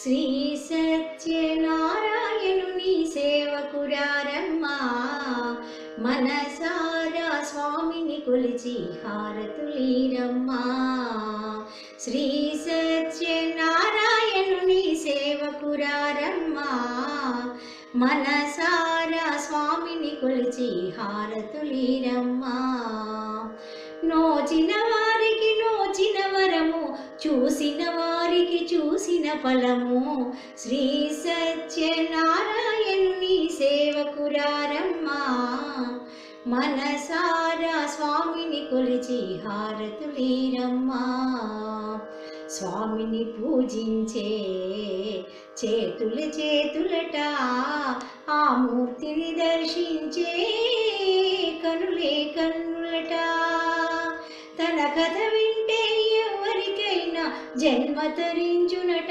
శ్రీ సత్యనారాయణుని సేవకురారమ్మా, మనసారా స్వామిని కొలిచి హారతులీరమ్మా. శ్రీ సత్యనారాయణుని సేవకురారమ్మా, మనసారా స్వామిని కొలిచి హారతులీరమ్మా. నోచిన వారికి నోచిన వరము, చూసిన వారికి చూసిన ఫలము. శ్రీ సత్యనారాయణుని సేవకురారమ్మా, మనసారా స్వామిని కొలిచి హారతులీరమ్మా. స్వామిని పూజించే చేతులు చేతులట, ఆ మూర్తిని దర్శించే కనులే కన్నులట. తన కథ వింటే ఎవరికైనా జన్మ తరించునట.